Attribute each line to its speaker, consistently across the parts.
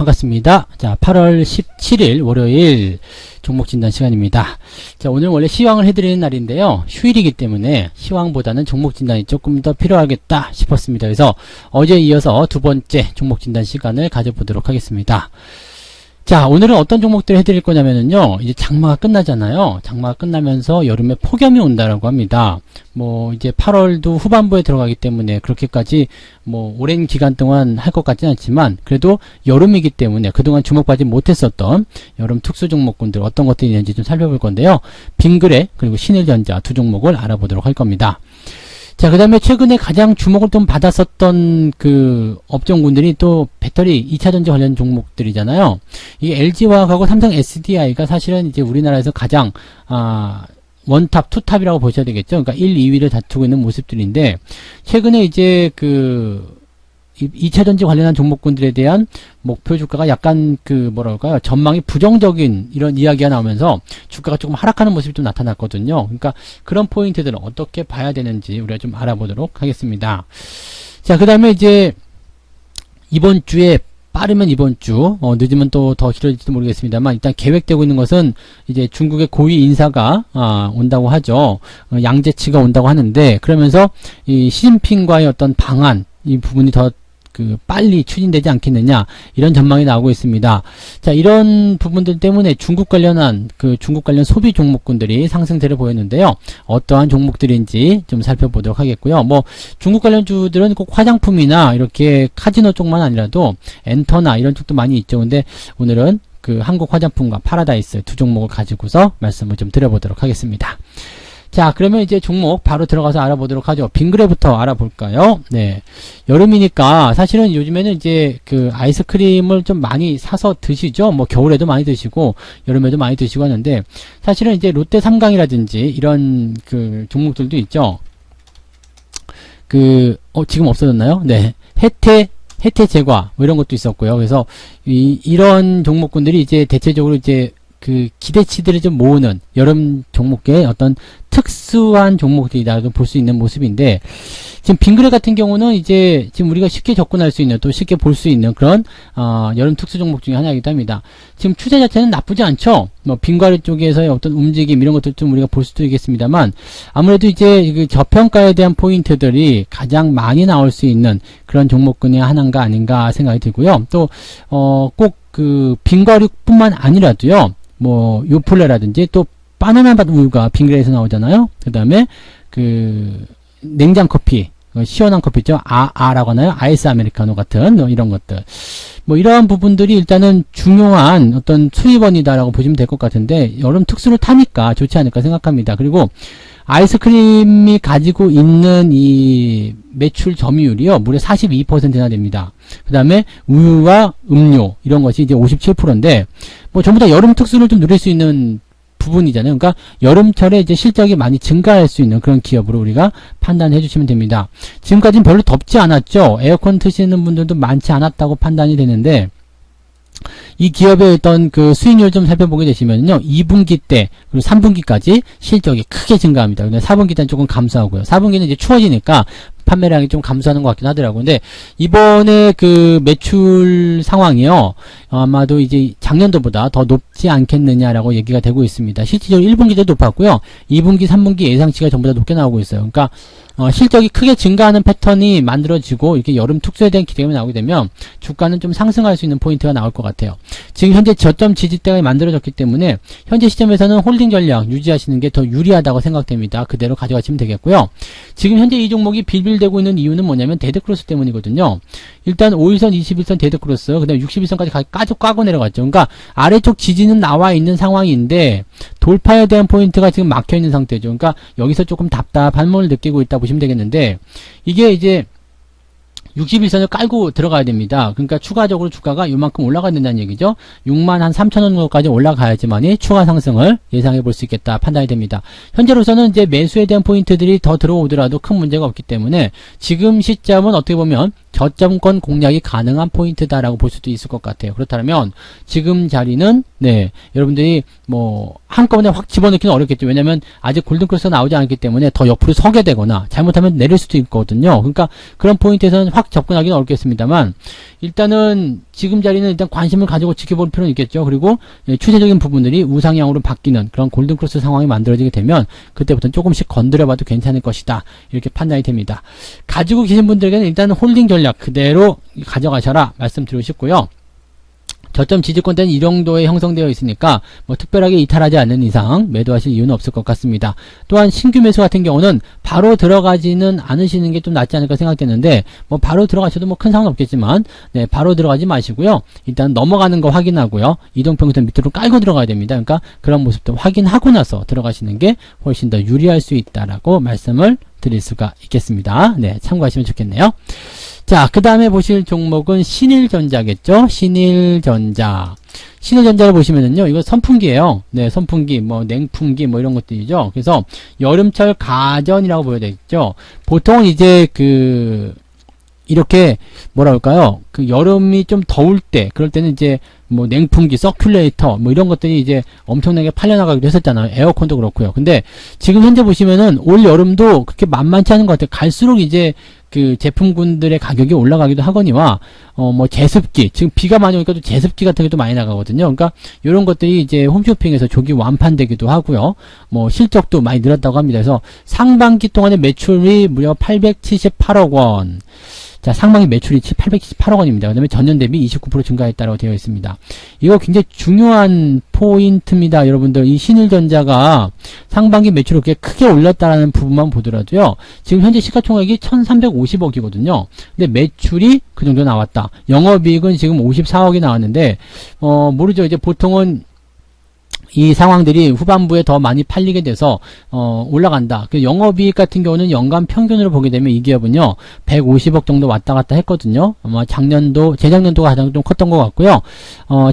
Speaker 1: 반갑습니다. 자, 8월 17일 월요일 종목 진단 시간입니다. 자, 오늘 원래 시황을 해드리는 날인데요. 휴일이기 때문에 시황보다는 종목 진단이 조금 더 필요하겠다 싶었습니다. 그래서 어제에 이어서 두 번째 종목 진단 시간을 가져보도록 하겠습니다. 자, 오늘은 어떤 종목들을 해드릴 거냐면요. 이제 장마가 끝나잖아요. 장마가 끝나면서 여름에 폭염이 온다라고 합니다. 이제 8월도 후반부에 들어가기 때문에 그렇게까지 오랜 기간 동안 할 것 같지는 않지만 그래도 여름이기 때문에 그동안 주목받지 못했었던 여름 특수 종목군들 어떤 것들이 있는지 좀 살펴볼 건데요. 빙그레 그리고 신일전자 두 종목을 알아보도록 할 겁니다. 자, 그 다음에 최근에 가장 주목을 좀 받았었던 그 업종군들이 또 배터리 2차전지 관련 종목들이잖아요. 이게 LG화학하고 삼성 SDI가 사실은 이제 우리나라에서 가장, 원탑, 투탑이라고 보셔야 되겠죠. 그러니까 1, 2위를 다투고 있는 모습들인데, 최근에 이제 2차전지 관련한 종목군들에 대한 목표 주가가 약간 전망이 부정적인 이런 이야기가 나오면서 주가가 조금 하락하는 모습이 좀 나타났거든요. 그러니까 그런 포인트들은 어떻게 봐야 되는지 우리가 좀 알아보도록 하겠습니다. 자, 그 다음에 이제 이번 주에 빠르면 이번 주, 늦으면 또 더 길어질지도 모르겠습니다만, 일단 계획되고 있는 것은 이제 중국의 고위 인사가, 온다고 하죠. 양재치가 온다고 하는데, 그러면서 이 시진핑과의 어떤 방안, 이 부분이 더 빨리 추진되지 않겠느냐, 이런 전망이 나오고 있습니다. 자, 이런 부분들 때문에 중국 관련 소비 종목군들이 상승세를 보였는데요. 어떠한 종목들인지 좀 살펴보도록 하겠고요. 중국 관련주들은 꼭 화장품이나 이렇게 카지노 쪽만 아니라도 엔터나 이런 쪽도 많이 있죠. 근데 오늘은 한국 화장품과 파라다이스 두 종목을 가지고서 말씀을 좀 드려보도록 하겠습니다. 자, 그러면 이제 종목 바로 들어가서 알아보도록 하죠. 빙그레부터 알아볼까요? 네. 여름이니까 사실은 요즘에는 이제 아이스크림을 좀 많이 사서 드시죠. 겨울에도 많이 드시고 여름에도 많이 드시고 하는데 사실은 이제 롯데 삼강이라든지 이런 종목들도 있죠. 지금 없어졌나요? 네. 혜태 제과 이런 것도 있었고요. 그래서 이런 종목군들이 이제 대체적으로 이제 기대치들을 좀 모으는 여름 종목의 어떤 특수한 종목들이라고 볼 수 있는 모습인데, 지금 빙그레 같은 경우는 이제 지금 우리가 쉽게 접근할 수 있는 또 쉽게 볼 수 있는 그런 여름 특수 종목 중에 하나이기도 합니다. 지금 추세 자체는 나쁘지 않죠. 빙과류 쪽에서의 어떤 움직임 이런 것들 좀 우리가 볼 수도 있겠습니다만, 아무래도 이제 저평가에 대한 포인트들이 가장 많이 나올 수 있는 그런 종목군이 하나인가 아닌가 생각이 들고요. 또 꼭 빙과류뿐만 아니라도요. 요플레라든지 또 바나나맛 우유가 빙그레에서 나오잖아요. 그 다음에 냉장 커피, 시원한 커피죠. 라고 하나요? 아이스 아메리카노 같은 이런 것들. 이러한 부분들이 일단은 중요한 어떤 수입원이다라고 보시면 될 것 같은데 여름 특수를 타니까 좋지 않을까 생각합니다. 그리고 아이스크림이 가지고 있는 이 매출 점유율이요, 무려 42%나 됩니다. 그 다음에 우유와 음료, 이런 것이 이제 57%인데, 전부 다 여름 특수를 좀 누릴 수 있는 부분이잖아요. 그러니까 여름철에 이제 실적이 많이 증가할 수 있는 그런 기업으로 우리가 판단해 주시면 됩니다. 지금까지는 별로 덥지 않았죠. 에어컨 트시는 분들도 많지 않았다고 판단이 되는데, 이 기업의 어떤 수익률 좀 살펴보게 되시면요. 2분기 때, 그리고 3분기까지 실적이 크게 증가합니다. 근데 4분기 때는 조금 감소하고요. 4분기는 이제 추워지니까 판매량이 좀 감소하는 것 같긴 하더라고요. 근데 이번에 매출 상황이요. 아마도 이제 작년도보다 더 높지 않겠느냐라고 얘기가 되고 있습니다. 실질적으로 1분기 때도 높았고요. 2분기, 3분기 예상치가 전부 다 높게 나오고 있어요. 그러니까 실적이 크게 증가하는 패턴이 만들어지고 이렇게 여름 특수에 대한 기대감이 나오게 되면 주가는 좀 상승할 수 있는 포인트가 나올 것 같아요. 지금 현재 저점 지지대가 만들어졌기 때문에 현재 시점에서는 홀딩 전략 유지하시는 게 더 유리하다고 생각됩니다. 그대로 가져가시면 되겠고요. 지금 현재 이 종목이 빌빌대고 있는 이유는 뭐냐면 데드크로스 때문이거든요. 일단 5일선, 21선 데드크로스, 그 다음에 61선까지 까고 내려갔죠. 그러니까 아래쪽 지지는 나와 있는 상황인데 돌파에 대한 포인트가 지금 막혀 있는 상태죠. 그러니까 여기서 조금 답답한 몸을 느끼고 있다 보시면 되겠는데, 이게 이제 61선을 깔고 들어가야 됩니다. 그러니까 추가적으로 주가가 요만큼 올라가야 된다는 얘기죠. 63,000원 정도까지 올라가야지만이 추가 상승을 예상해 볼 수 있겠다 판단이 됩니다. 현재로서는 이제 매수에 대한 포인트들이 더 들어오더라도 큰 문제가 없기 때문에 지금 시점은 어떻게 보면 저점권 공략이 가능한 포인트다라고 볼 수도 있을 것 같아요. 그렇다면 지금 자리는 여러분들이 한꺼번에 확 집어넣기는 어렵겠죠. 왜냐면 아직 골든크로스가 나오지 않았기 때문에 더 옆으로 서게 되거나 잘못하면 내릴 수도 있거든요. 그러니까 그런 포인트에서는 확 접근하기는 어렵겠습니다만 일단은 지금 자리는 일단 관심을 가지고 지켜볼 필요는 있겠죠. 그리고 추세적인 부분들이 우상향으로 바뀌는 그런 골든크로스 상황이 만들어지게 되면 그때부터는 조금씩 건드려봐도 괜찮을 것이다. 이렇게 판단이 됩니다. 가지고 계신 분들에게는 일단 홀딩 전략 그대로 가져가셔라 말씀드리고 싶고요. 저점 지지권대는 이 정도에 형성되어 있으니까 뭐 특별하게 이탈하지 않는 이상 매도하실 이유는 없을 것 같습니다. 또한 신규 매수 같은 경우는 바로 들어가지는 않으시는 게 좀 낫지 않을까 생각되는데 뭐 바로 들어가셔도 뭐 큰 상관 없겠지만 네, 바로 들어가지 마시고요. 일단 넘어가는 거 확인하고요. 이동평선 밑으로 깔고 들어가야 됩니다. 그러니까 그런 모습도 확인하고 나서 들어가시는 게 훨씬 더 유리할 수 있다라고 말씀을 드릴 수가 있겠습니다. 네, 참고하시면 좋겠네요. 자, 그 다음에 보실 종목은 신일전자겠죠? 신일전자. 신일전자를 보시면은요, 이거 선풍기예요. 네, 선풍기, 뭐, 냉풍기, 뭐, 이런 것들이죠. 그래서 여름철 가전이라고 보여야 되겠죠? 보통은 이제 이렇게, 뭐라 할까요? 여름이 좀 더울 때, 그럴 때는 이제, 뭐, 냉풍기, 서큘레이터, 뭐, 이런 것들이 이제 엄청나게 팔려나가기도 했었잖아요. 에어컨도 그렇고요. 근데 지금 현재 보시면은 올 여름도 그렇게 만만치 않은 것 같아요. 갈수록 이제 제품군들의 가격이 올라가기도 하거니와, 뭐, 제습기. 지금 비가 많이 오니까 또 제습기 같은 게 또 많이 나가거든요. 그러니까, 요런 것들이 이제 홈쇼핑에서 조기 완판되기도 하고요. 뭐, 실적도 많이 늘었다고 합니다. 그래서 상반기 동안의 매출이 무려 878억 원. 자, 상반기 매출이 878억 원입니다. 그 다음에 전년 대비 29% 증가했다고 되어 있습니다. 이거 굉장히 중요한 포인트입니다. 여러분들, 이 신일전자가 상반기 매출을 그렇게 크게 올렸다라는 부분만 보더라도요. 지금 현재 시가총액이 1350억이거든요. 근데 매출이 그 정도 나왔다. 영업이익은 지금 54억이 나왔는데, 모르죠. 이제 보통은 이 상황들이 후반부에 더 많이 팔리게 돼서 올라간다. 영업이익 같은 경우는 연간 평균으로 보게 되면 이 기업은요 150억 정도 왔다 갔다 했거든요. 아마 재작년도가 가장 좀 컸던 것 같고요.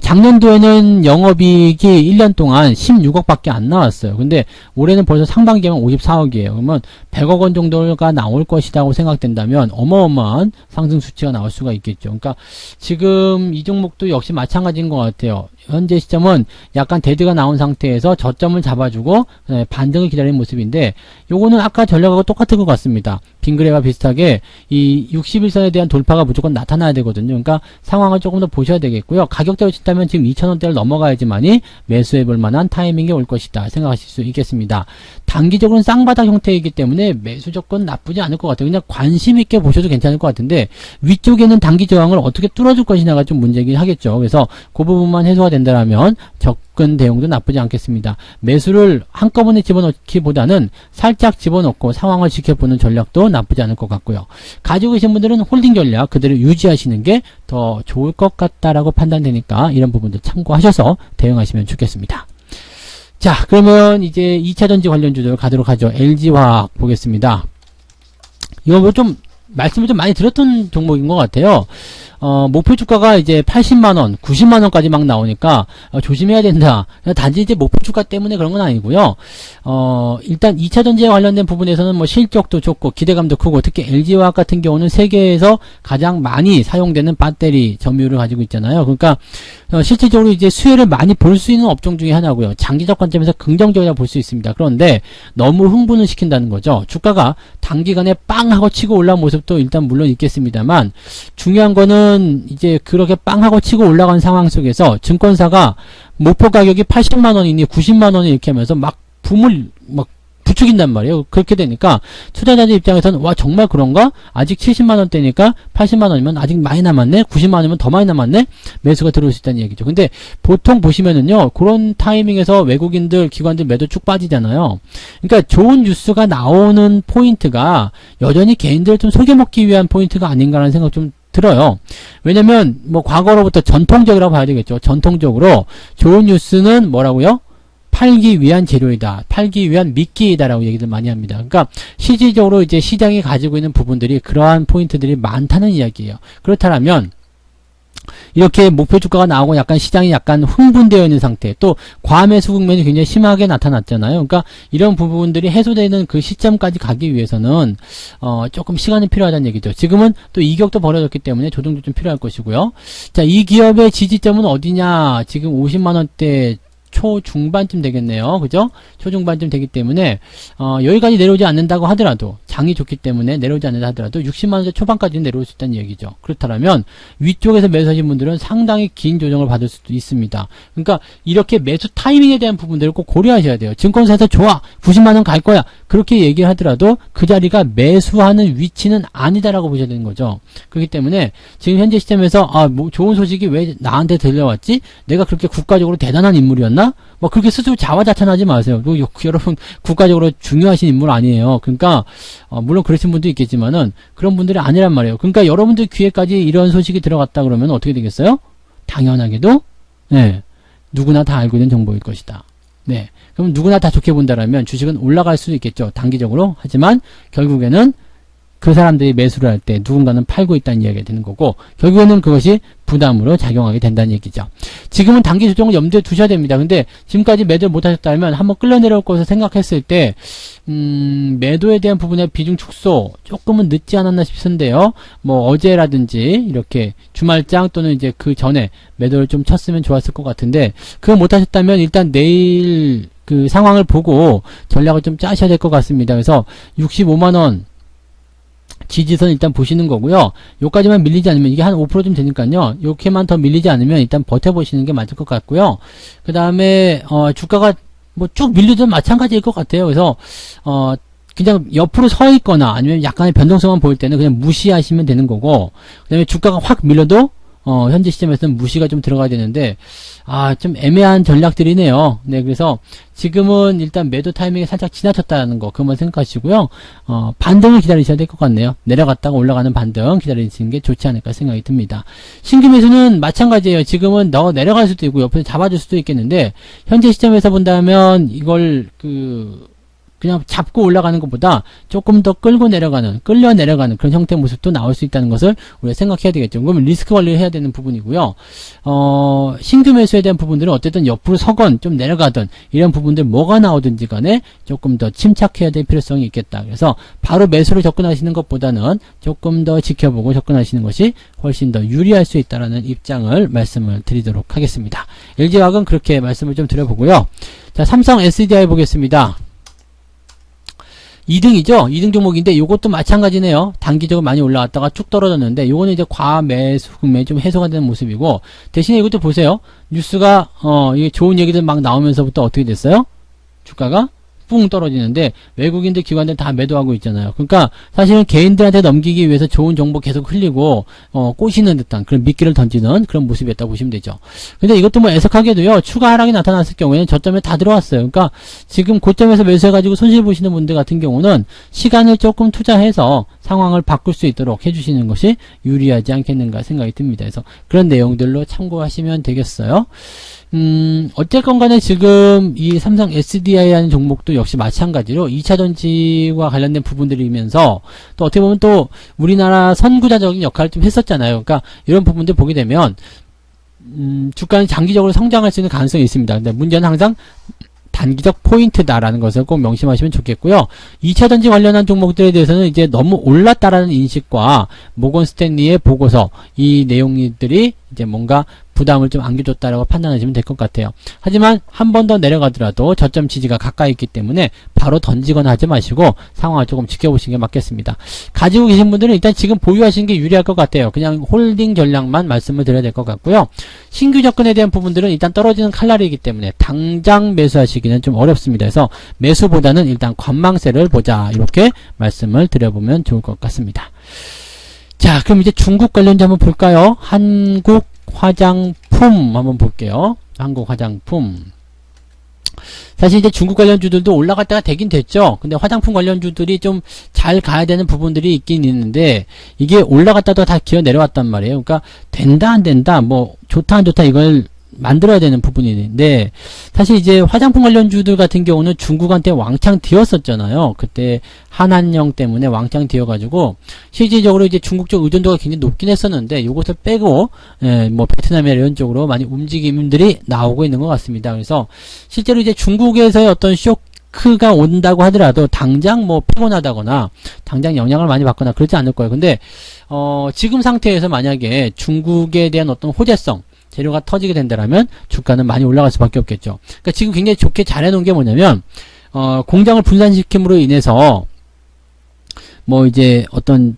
Speaker 1: 작년도에는 영업이익이 1년 동안 16억밖에 안 나왔어요. 근데 올해는 벌써 상반기에만 54억이에요. 그러면 100억 원 정도가 나올 것이라고 생각된다면 어마어마한 상승 수치가 나올 수가 있겠죠. 그러니까 지금 이 종목도 역시 마찬가지인 것 같아요. 현재 시점은 약간 데드가 나온 상태에서 저점을 잡아주고 반등을 기다리는 모습인데 요거는 아까 전략하고 똑같은 것 같습니다. 빙그레와 비슷하게 이 61선에 대한 돌파가 무조건 나타나야 되거든요. 그러니까 상황을 조금 더 보셔야 되겠고요. 가격대로 친다면 지금 2,000원대를 넘어가야지만이 매수해 볼 만한 타이밍이 올 것이다 생각하실 수 있겠습니다. 단기적으로는 쌍바닥 형태이기 때문에 매수 조건 나쁘지 않을 것 같아요. 그냥 관심 있게 보셔도 괜찮을 것 같은데 위쪽에 있는 단기 저항을 어떻게 뚫어줄 것이냐가 좀 문제긴 하겠죠. 그래서 그 부분만 해소가 된다면 접근 대응도 나쁘지 않겠습니다. 매수를 한꺼번에 집어넣기보다는 살짝 집어넣고 상황을 지켜보는 전략도 나쁘지 않을 것 같고요. 가지고 계신 분들은 홀딩 전략 그대로 유지하시는 게 더 좋을 것 같다라고 판단되니까 이런 부분들 참고하셔서 대응하시면 좋겠습니다. 자, 그러면 이제 2차전지 관련주들 가도록 하죠. LG화학 보겠습니다. 이거 뭐 좀 말씀을 좀 많이 드렸던 종목인 것 같아요. 목표 주가가 이제 80만원, 90만원까지 막 나오니까, 조심해야 된다. 단지 이제 목표 주가 때문에 그런 건 아니고요. 일단 2차 전지에 관련된 부분에서는 뭐 실적도 좋고, 기대감도 크고, 특히 LG화학 같은 경우는 세계에서 가장 많이 사용되는 배터리 점유율을 가지고 있잖아요. 그러니까, 실질적으로 이제 수혜를 많이 볼 수 있는 업종 중에 하나고요. 장기적 관점에서 긍정적이라 볼 수 있습니다. 그런데 너무 흥분을 시킨다는 거죠. 주가가 단기간에 빵 하고 치고 올라온 모습도 일단 물론 있겠습니다만, 중요한 거는 이제 그렇게 빵 하고 치고 올라간 상황 속에서 증권사가 목표 가격이 80만원이니 90만원이 이렇게 하면서 막 붐을 막 부추긴단 말이에요. 그렇게 되니까 투자자들 입장에서는 와 정말 그런가? 아직 70만원대니까 80만원이면 아직 많이 남았네? 90만원이면 더 많이 남았네? 매수가 들어올 수 있다는 얘기죠. 근데 보통 보시면은요 그런 타이밍에서 외국인들 기관들 매도 쭉 빠지잖아요. 그러니까 좋은 뉴스가 나오는 포인트가 여전히 개인들을 좀 속여먹기 위한 포인트가 아닌가라는 생각 좀 들어요. 왜냐면 뭐 과거로부터 전통적이라고 봐야 되겠죠. 전통적으로 좋은 뉴스는 뭐라고요? 팔기 위한 재료이다. 팔기 위한 미끼이다라고 얘기들 많이 합니다. 그러니까 실질적으로 이제 시장이 가지고 있는 부분들이 그러한 포인트들이 많다는 이야기예요. 그렇다면 이렇게 목표 주가가 나오고 약간 시장이 약간 흥분되어 있는 상태, 또 과매수 국면이 굉장히 심하게 나타났잖아요. 그러니까 이런 부분들이 해소되는 그 시점까지 가기 위해서는 조금 시간이 필요하다는 얘기죠. 지금은 또 이격도 벌어졌기 때문에 조정도 좀 필요할 것이고요. 자, 이 기업의 지지점은 어디냐? 지금 50만원대 초중반쯤 되겠네요. 그죠? 초중반쯤 되기 때문에 여기까지 내려오지 않는다고 하더라도 장이 좋기 때문에 내려오지 않는다 하더라도 60만원대 초반까지는 내려올 수 있다는 얘기죠. 그렇다면 위쪽에서 매수하신 분들은 상당히 긴 조정을 받을 수도 있습니다. 그러니까 이렇게 매수 타이밍에 대한 부분들을 꼭 고려하셔야 돼요. 증권사에서 좋아 90만원 갈 거야 그렇게 얘기를 하더라도 그 자리가 매수하는 위치는 아니다라고 보셔야 되는 거죠. 그렇기 때문에 지금 현재 시점에서 뭐 좋은 소식이 왜 나한테 들려왔지? 내가 그렇게 국가적으로 대단한 인물이었나? 뭐 그렇게 스스로 자화자찬하지 마세요. 여러분 국가적으로 중요하신 인물 아니에요. 그러니까 물론 그러신 분도 있겠지만은 그런 분들이 아니란 말이에요. 그러니까 여러분들 귀에까지 이런 소식이 들어갔다 그러면 어떻게 되겠어요? 당연하게도 네, 누구나 다 알고 있는 정보일 것이다. 네, 그럼 누구나 다 좋게 본다라면 주식은 올라갈 수도 있겠죠. 단기적으로. 하지만 결국에는 그 사람들이 매수를 할 때 누군가는 팔고 있다는 이야기가 되는 거고 결국에는 그것이 부담으로 작용하게 된다는 얘기죠. 지금은 단기 조정을 염두에 두셔야 됩니다. 근데 지금까지 매도를 못하셨다면 한번 끌려 내려올 것을 생각했을 때 매도에 대한 부분의 비중 축소 조금은 늦지 않았나 싶은데요. 뭐 어제라든지 이렇게 주말장 또는 이제 그 전에 매도를 좀 쳤으면 좋았을 것 같은데 그거 못하셨다면 일단 내일 그 상황을 보고 전략을 좀 짜셔야 될 것 같습니다. 그래서 65만원 지지선 일단 보시는 거고요. 요까지만 밀리지 않으면 이게 한 5%좀 되니까요. 요렇게만 더 밀리지 않으면 일단 버텨보시는 게 맞을 것 같고요. 그 다음에 주가가 뭐 쭉 밀리든 마찬가지일 것 같아요. 그래서 그냥 옆으로 서 있거나 아니면 약간의 변동성만 보일 때는 그냥 무시하시면 되는 거고 그 다음에 주가가 확 밀려도 현재 시점에서는 무시가 좀 들어가야 되는데 좀 애매한 전략들이네요. 네, 그래서 지금은 일단 매도 타이밍이 살짝 지나쳤다는 거 그것만 생각하시고요. 반등을 기다리셔야 될 것 같네요. 내려갔다가 올라가는 반등 기다리시는 게 좋지 않을까 생각이 듭니다. 신규 매수는 마찬가지예요. 지금은 내려갈 수도 있고 옆에서 잡아줄 수도 있겠는데 현재 시점에서 본다면 이걸 그냥 잡고 올라가는 것보다 조금 더 끌려 내려가는 그런 형태의 모습도 나올 수 있다는 것을 우리가 생각해야 되겠죠. 그러면 리스크 관리를 해야 되는 부분이고요. 신규 매수에 대한 부분들은 어쨌든 옆으로 서건 좀 내려가든 이런 부분들 뭐가 나오든지 간에 조금 더 침착해야 될 필요성이 있겠다. 그래서 바로 매수로 접근하시는 것보다는 조금 더 지켜보고 접근하시는 것이 훨씬 더 유리할 수 있다라는 입장을 말씀을 드리도록 하겠습니다. LG화학은 그렇게 말씀을 좀 드려보고요. 자, 삼성 SDI 보겠습니다. 2등이죠. 2등 종목인데 요것도 마찬가지네요. 단기적으로 많이 올라왔다가 쭉 떨어졌는데 요거는 이제 과매수 구매 좀 해소가 되는 모습이고 대신에 이것도 보세요. 뉴스가 이게 좋은 얘기들 막 나오면서부터 어떻게 됐어요? 주가가 뿡 떨어지는데 외국인들 기관들 다 매도하고 있잖아요. 그러니까 사실은 개인들한테 넘기기 위해서 좋은 정보 계속 흘리고 꼬시는 듯한 그런 미끼를 던지는 그런 모습이었다고 보시면 되죠. 근데 이것도 뭐 애석하게도요. 추가 하락이 나타났을 경우에는 저점에 다 들어왔어요. 그러니까 지금 고점에서 매수해가지고 손실 보시는 분들 같은 경우는 시간을 조금 투자해서 상황을 바꿀 수 있도록 해주시는 것이 유리하지 않겠는가 생각이 듭니다. 그래서 그런 내용들로 참고하시면 되겠어요. 어쨌건 간에 지금 이 삼성 SDI라는 종목도 역시 마찬가지로 2차전지와 관련된 부분들이면서 또 어떻게 보면 또 우리나라 선구자적인 역할을 좀 했었잖아요. 그러니까 이런 부분들 보게 되면 주가는 장기적으로 성장할 수 있는 가능성이 있습니다. 근데 문제는 항상 단기적 포인트다라는 것을 꼭 명심하시면 좋겠고요. 2차전지 관련한 종목들에 대해서는 이제 너무 올랐다라는 인식과 모건 스탠리의 보고서 이 내용들이 이제 뭔가 부담을 좀 안겨줬다라고 판단하시면 될 것 같아요. 하지만 한 번 더 내려가더라도 저점 지지가 가까이 있기 때문에 바로 던지거나 하지 마시고 상황을 조금 지켜보시는 게 맞겠습니다. 가지고 계신 분들은 일단 지금 보유하시는 게 유리할 것 같아요. 그냥 홀딩 전략만 말씀을 드려야 될 것 같고요. 신규 접근에 대한 부분들은 일단 떨어지는 칼날이기 때문에 당장 매수하시기는 좀 어렵습니다. 그래서 매수보다는 일단 관망세를 보자 이렇게 말씀을 드려보면 좋을 것 같습니다. 자, 그럼 이제 중국 관련주 한번 볼까요? 한국 화장품 한번 볼게요. 한국 화장품. 사실 이제 중국 관련주들도 올라갈 때가 되긴 됐죠. 근데 화장품 관련주들이 좀 잘 가야 되는 부분들이 있긴 있는데 이게 올라갔다도 다 기어 내려왔단 말이에요. 그러니까 된다 안 된다 뭐 좋다 안 좋다 이걸 만들어야 되는 부분인데 사실 이제 화장품 관련주들 같은 경우는 중국한테 왕창 뒤었었잖아요. 그때 한한령 때문에 왕창 뒤어가지고 실질적으로 이제 중국 쪽 의존도가 굉장히 높긴 했었는데 이것을 빼고 뭐 베트남이나 이런 쪽으로 많이 움직임들이 나오고 있는 것 같습니다. 그래서 실제로 이제 중국에서의 어떤 쇼크가 온다고 하더라도 당장 뭐 피곤하다거나 당장 영향을 많이 받거나 그러지 않을 거예요. 근데 지금 상태에서 만약에 중국에 대한 어떤 호재성 재료가 터지게 된다라면 주가는 많이 올라갈 수밖에 없겠죠. 그러니까 지금 굉장히 좋게 잘 해놓은 게 뭐냐면 공장을 분산시킴으로 인해서 뭐 이제 어떤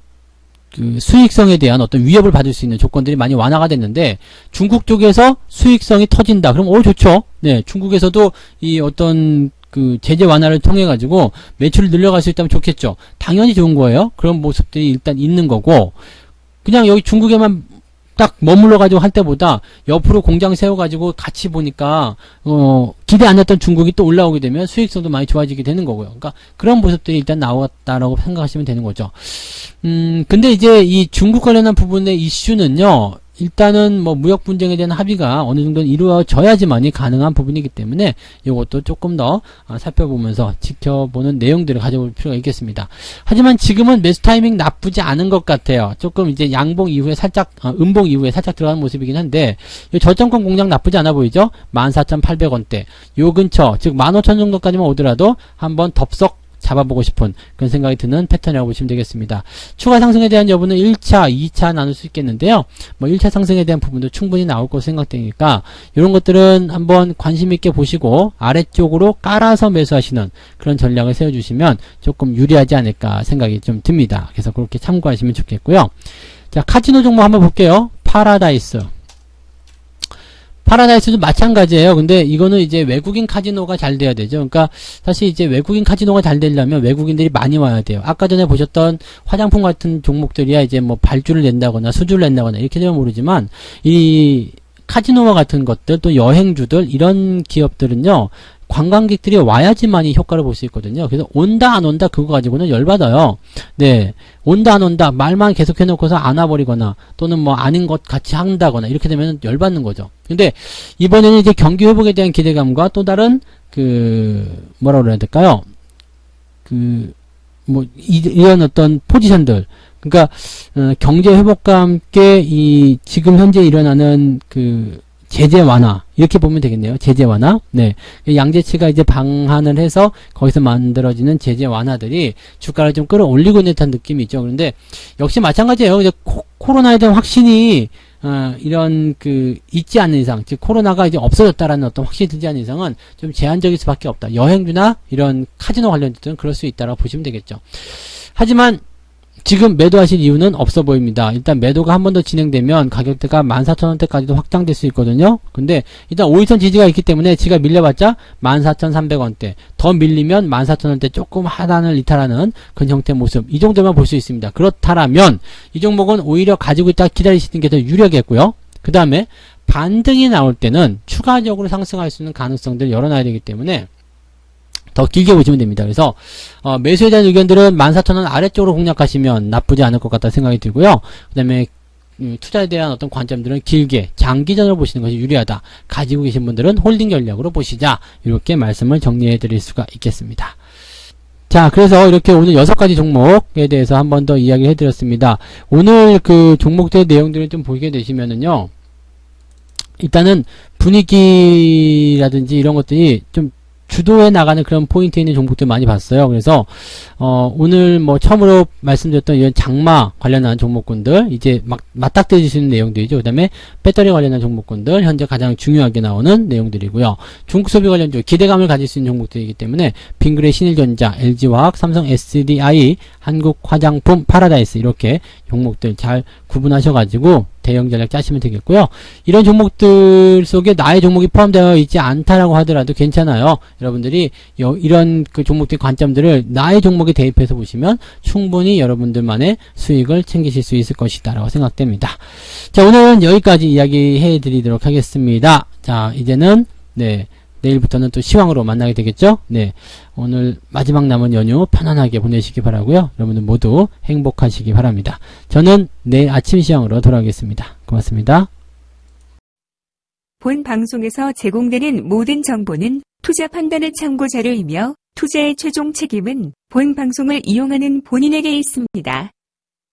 Speaker 1: 그 수익성에 대한 어떤 위협을 받을 수 있는 조건들이 많이 완화가 됐는데 중국 쪽에서 수익성이 터진다. 그럼 좋죠. 네, 중국에서도 이 어떤 그 제재 완화를 통해 가지고 매출을 늘려갈 수 있다면 좋겠죠. 당연히 좋은 거예요. 그런 모습들이 일단 있는 거고 그냥 여기 중국에만 딱 머물러 가지고 할 때보다 옆으로 공장 세워 가지고 같이 보니까 기대 안 했던 중국이 또 올라오게 되면 수익성도 많이 좋아지게 되는 거고요. 그러니까 그런 모습들이 일단 나왔다라고 생각하시면 되는 거죠. 근데 이제 이 중국 관련한 부분의 이슈는요. 일단은 뭐 무역 분쟁에 대한 합의가 어느 정도는 이루어져야지만이 가능한 부분이기 때문에 이것도 조금 더 살펴보면서 지켜보는 내용들을 가져볼 필요가 있겠습니다. 하지만 지금은 매수 타이밍 나쁘지 않은 것 같아요. 조금 이제 양봉 이후에 살짝 음봉 이후에 살짝 들어가는 모습이긴 한데 이 저점권 공략 나쁘지 않아 보이죠? 14,800원대 요 근처 즉 15,000 정도까지만 오더라도 한번 덥석 잡아보고 싶은 그런 생각이 드는 패턴이라고 보시면 되겠습니다. 추가 상승에 대한 여부는 1차, 2차 나눌 수 있겠는데요. 뭐 1차 상승에 대한 부분도 충분히 나올 것으로 생각되니까 이런 것들은 한번 관심 있게 보시고 아래쪽으로 깔아서 매수하시는 그런 전략을 세워주시면 조금 유리하지 않을까 생각이 좀 듭니다. 그래서 그렇게 참고하시면 좋겠고요. 자, 카지노 종목 한번 볼게요. 파라다이스도 마찬가지예요. 근데 이거는 이제 외국인 카지노가 잘 돼야 되죠. 그러니까 사실 이제 외국인 카지노가 잘 되려면 외국인들이 많이 와야 돼요. 아까 전에 보셨던 화장품 같은 종목들이야 이제 뭐 발주를 낸다거나 수주를 낸다거나 이렇게 되면 모르지만 이 카지노와 같은 것들 또 여행주들 이런 기업들은요. 관광객들이 와야지만이 효과를 볼 수 있거든요. 그래서 온다 안 온다 그거 가지고는 열받아요. 네, 온다 안 온다 말만 계속 해놓고서 안 와버리거나 또는 뭐 아닌 것 같이 한다거나 이렇게 되면 열받는 거죠. 근데 이번에는 이제 경기 회복에 대한 기대감과 또 다른 그 뭐라고 그래야 될까요? 그 뭐 이런 어떤 포지션들 그러니까 경제 회복과 함께 이 지금 현재 일어나는 그 제재 완화 이렇게 보면 되겠네요. 제재 완화. 네, 양재치가 이제 방한을 해서 거기서 만들어지는 제재 완화들이 주가를 좀 끌어올리고 있는 듯한 느낌이 있죠. 그런데 역시 마찬가지예요. 이제 코로나에 대한 확신이 이런 그 있지 않는 이상, 즉 코로나가 이제 없어졌다라는 어떤 확신이 들지 않는 이상은 좀 제한적일 수밖에 없다. 여행주나 이런 카지노 관련주들은 그럴 수 있다라고 보시면 되겠죠. 하지만 지금 매도하실 이유는 없어 보입니다. 일단 매도가 한 번 더 진행되면 가격대가 14,000원대까지도 확장될 수 있거든요. 근데 일단 5일선 지지가 있기 때문에 지가 밀려봤자 14,300원대 더 밀리면 14,000원대 조금 하단을 이탈하는 그런 형태의 모습 이 정도만 볼 수 있습니다. 그렇다면 이 종목은 오히려 가지고 있다 기다리시는 게 더 유리하겠고요. 그 다음에 반등이 나올 때는 추가적으로 상승할 수 있는 가능성들을 열어놔야 되기 때문에 더 길게 보시면 됩니다. 그래서 매수에 대한 의견들은 14,000원 아래쪽으로 공략하시면 나쁘지 않을 것 같다 생각이 들고요. 그 다음에 투자에 대한 어떤 관점들은 길게 장기전으로 보시는 것이 유리하다. 가지고 계신 분들은 홀딩 전략으로 보시자. 이렇게 말씀을 정리해 드릴 수가 있겠습니다. 자, 그래서 이렇게 오늘 6가지 종목에 대해서 한 번 더 이야기를 해드렸습니다. 오늘 그 종목들의 내용들을 좀 보게 되시면은요. 일단은 분위기라든지 이런 것들이 좀 주도해 나가는 그런 포인트에 있는 종목들 많이 봤어요. 그래서 오늘 뭐 처음으로 말씀드렸던 이런 장마 관련한 종목군들 이제 막 맞닥뜨릴 수 있는 내용들이죠. 그 다음에 배터리 관련한 종목군들 현재 가장 중요하게 나오는 내용들이고요. 중국 소비 관련주 기대감을 가질 수 있는 종목들이기 때문에 빙그레 신일전자, LG화학, 삼성 SDI, 한국화장품, 파라다이스 이렇게 종목들 잘 구분하셔가지고 대형 전략 짜시면 되겠고요. 이런 종목들 속에 나의 종목이 포함되어 있지 않다라고 하더라도 괜찮아요. 여러분들이 이런 그 종목들의 관점들을 나의 종목에 대입해서 보시면 충분히 여러분들만의 수익을 챙기실 수 있을 것이다 라고 생각됩니다. 자, 오늘은 여기까지 이야기해 드리도록 하겠습니다. 자, 이제는 네, 내일부터는 또 시황으로 만나게 되겠죠. 네, 오늘 마지막 남은 연휴 편안하게 보내시기 바라고요. 여러분들 모두 행복하시기 바랍니다. 저는 내일 아침 시황으로 돌아오겠습니다. 고맙습니다.
Speaker 2: 본 방송에서 제공되는 모든 정보는 투자 판단의 참고 자료이며 투자의 최종 책임은 본 방송을 이용하는 본인에게 있습니다.